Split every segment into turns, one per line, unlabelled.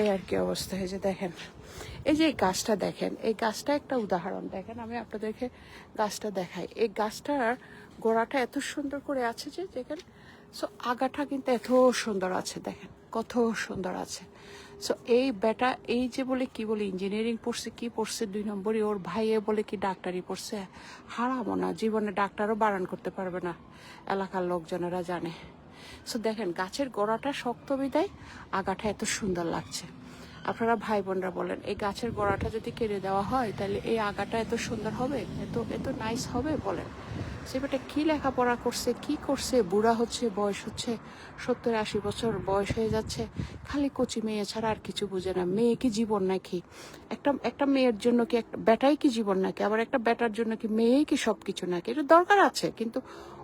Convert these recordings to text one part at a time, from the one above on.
এই আর কি অবস্থা হয়েছে দেখেন। এই যে এই গাছটা দেখেন, এই গাছটা একটা উদাহরণ দেখেন, আমি আপনাদেরকে গাছটা দেখাই। এই গাছটার গোড়াটা এত সুন্দর করে আছে যে দেখেন, সো আগাটা কিন্তু এত সুন্দর আছে, দেখেন কত সুন্দর আছে। সো এই বেটা এই যে বলে কি বলে ইঞ্জিনিয়ারিং পড়ছে, কি পড়ছে 2 নম্বরই, ওর ভাইয়ে বলে কি ডাক্তারি পড়ছে। হারামো না, জীবনে ডাক্তারও বারণ করতে পারবে না, এলাকার লোকজনেরা জানে। সো দেখেন গাছের গোড়াটা শক্ত বিদায় আগাটা এত সুন্দর লাগছে। আপনারা ভাই বোনরা বলেন, এই গাছের গোড়াটা যদি কেটে দেওয়া হয় তাহলে এই আগাটা এত সুন্দর হবে, এত এত নাইস হবে বলেন। সেটা কি লেখাপড়া করছে, কি করছে, বুড়া হচ্ছে, বয়স হচ্ছে 70-80 বছর বয়স হয়ে যাচ্ছে, খালি কচি মেয়ে ছাড়া আর কিছু বুঝে না। মেয়ে কি জীবন নাকি? একটা একটা মেয়ের জন্য কি একটা বেটাই কি জীবন নাকি? আবার একটা বেটার জন্য কি মেয়েই কি সব কিছু নাকি? এটা দরকার আছে, কিন্তু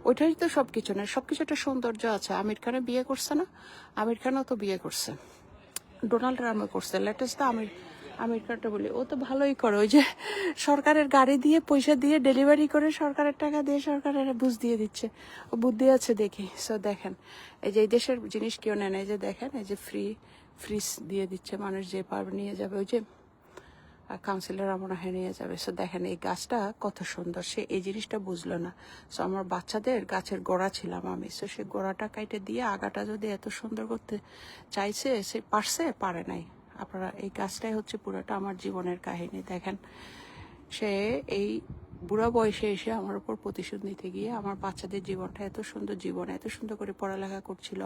ওইটাই তো সব কিছু না। সব কিছু একটা সৌন্দর্য আছে। আমির খানে বিয়ে করছে না? আমির খানও তো বিয়ে করছে, ডোনাল্ড ট্রাম্পও করছে। লেটেস্ট আমির খানটা বলি, ও তো ভালোই করে, ওই যে সরকারের গাড়ি দিয়ে পয়সা দিয়ে ডেলিভারি করে, সরকারের টাকা দিয়ে সরকারের বুঝ দিয়ে দিচ্ছে, ও বুদ্ধি আছে দেখি। সো দেখেন এই যে এই দেশের জিনিস কেউ নেন, এই যে দেখেন এই যে ফ্রিজ দিয়ে দিচ্ছে, মানুষ যে পারবে নিয়ে যাবে, ওই যে কাউন্সিলররা মনে হয় নিয়ে যাবে। সো দেখেন এই গাছটা কত সুন্দর, সে এই জিনিসটা বুঝলো না। সো আমার বাচ্চাদের গাছের গোড়া ছিলাম আমি, সো সে গোড়াটা কাইটে দিয়ে আগাটা যদি এত সুন্দর করতে চাইছে, সে পারছে, পারে নাই। আপনারা এই গাছটাই হচ্ছে পুরোটা আমার জীবনের কাহিনী। দেখেন সে এই বুড়া বয়সে এসে আমার উপর প্রতিশোধ নিতে গিয়ে আমার বাচ্চাদের জীবনটা এত সুন্দর, জীবন এত সুন্দর করে পড়ালেখা করছিল।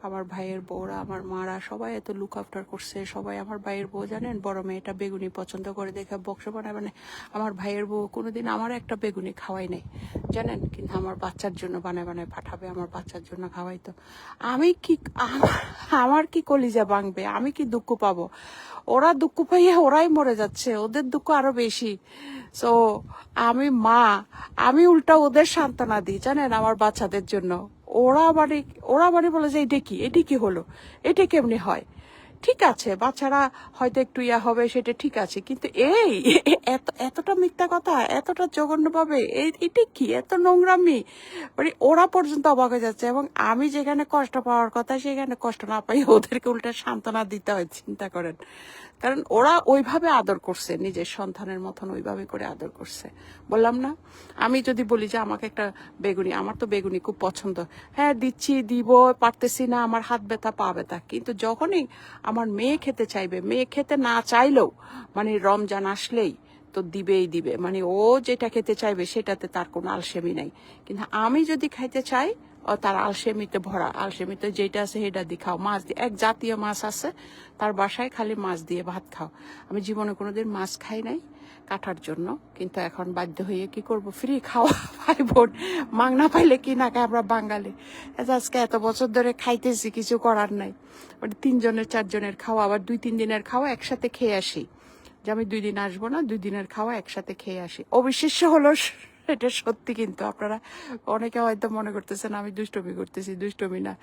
আমার ভাইয়ের বউরা, আমার মারা সবাই এত লুক আফটার করছে। সবাই আমার ভাইয়ের বউ জানেন, বড় মেয়েটা বেগুনি পছন্দ করে দেখে বক্স বানায় বানায়। আমার ভাইয়ের বউ কোনোদিন আমার একটা বেগুনি খাওয়াই নাই জানেন, কিন্তু আমার বাচ্চার জন্য বানায় বানায় পাঠাবে, আমার বাচ্চার জন্য খাওয়াইতো। আমি কি আমার কি কলিজা ভাঙবে, আমি কি দুঃখ পাবো? ওরা দুঃখ পাইয়ে ওরাই মরে যাচ্ছে, ওদের দুঃখ আরো বেশি। সো আমি মা, আমি উল্টা ওদের সান্ত্বনা দিই জানেন আমার বাচ্চাদের জন্য। ওরা মানে বলে যে এটা কি হলো, এটা কেমনি হয়? ঠিক আছে, বাচ্চারা হয়তো একটু ইয়া হবে, সেটা ঠিক আছে, কিন্তু এই এতটা মিথ্যা কথা, এতটা জঘন্যভাবে এটা কি, এত নোংরামি, মানে ওরা পর্যন্ত অবাক হয়ে যাচ্ছে। এবং আমি যেখানে কষ্ট পাওয়ার কথা সেখানে কষ্ট না পাই, ওদেরকে উল্টা সান্ত্বনা দিতে হয়, চিন্তা করেন। কারণ ওরা ওইভাবে আদর করছে, নিজের সন্তানের মতন ওইভাবে করে আদর করছে। বললাম না, আমি যদি বলি যে আমাকে একটা বেগুনি, আমার তো বেগুনি খুব পছন্দ, হ্যাঁ দিচ্ছি, দিব, পারতেছি না, আমার হাত ব্যথা পা ব্যথা, কিন্তু যখনই আমার মেয়ে খেতে চাইবে, মেয়ে খেতে না চাইলেও মানে রমজান আসলেই তো দিবেই দিবে, মানে ও যেটা খেতে চাইবে সেটাতে তার কোনো আলসেমি নাই। কিন্তু আমি যদি খাইতে চাই, ও তার আলসেমিতে ভরা, আলসেমিতে যেটা আছে সেটা দিয়ে খাও, মাছ দিয়ে, এক জাতীয় মাছ আছে তার বাসায়, খালি মাছ দিয়ে ভাত খাও। আমি জীবনে কোনোদিন মাছ খাই নাই কাটার জন্য, কিন্তু এখন বাধ্য হয়ে কি করব, ফ্রি খাওয়া ভাই বোন, মাংনা পাইলে কি না খাই আমরা বাঙালি। আজকে এত বছর ধরে খাইতেছি, কিছু করার নাই, মানে 3 জনের 4 জনের খাওয়া, আবার 2-3 দিনের খাওয়া একসাথে খেয়ে আসি, যে আমি 2 দিন আসবো না, 2 দিনের খাওয়া একসাথে খেয়ে আসি। অবিশ্বাস্য হলো, এটা সত্যি। কিন্তু আপনারা অনেকে হয়তো মনে করতেছেন আমি দুষ্টমি করতেছি, দুষ্টমি না,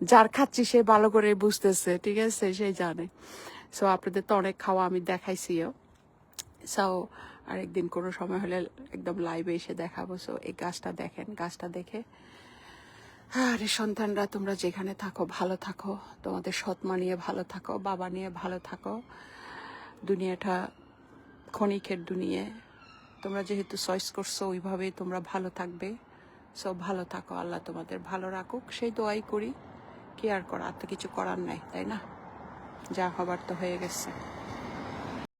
যার খাচ্ছি সে ভালো করে বুঝতেছে, ঠিক আছে, সেই জানে। সো আপনাদের তো অনেক খাওয়া আমি দেখাইছিও। সো আরেকদিন কোনো সময় হলে একদম লাইভে এসে দেখাবো। সো এই গাছটা দেখেন, গাছটা দেখে আরে সন্তানরা তোমরা যেখানে থাকো ভালো থাকো, তোমাদের সৎ মা নিয়ে ভালো থাকো, বাবা নিয়ে ভালো থাকো। দুনিয়াটা ক্ষণিকের দুনিয়া, তোমরা যেহেতু চয়েস করছো ওইভাবেই তোমরা ভালো থাকবে। সব ভালো থাকো, আল্লাহ তোমাদের ভালো রাখুক, সেই দোয়াই করি। কি আর করা, আর তো কিছু করার নাই, তাই না? যা হবার তো হয়ে গেছে।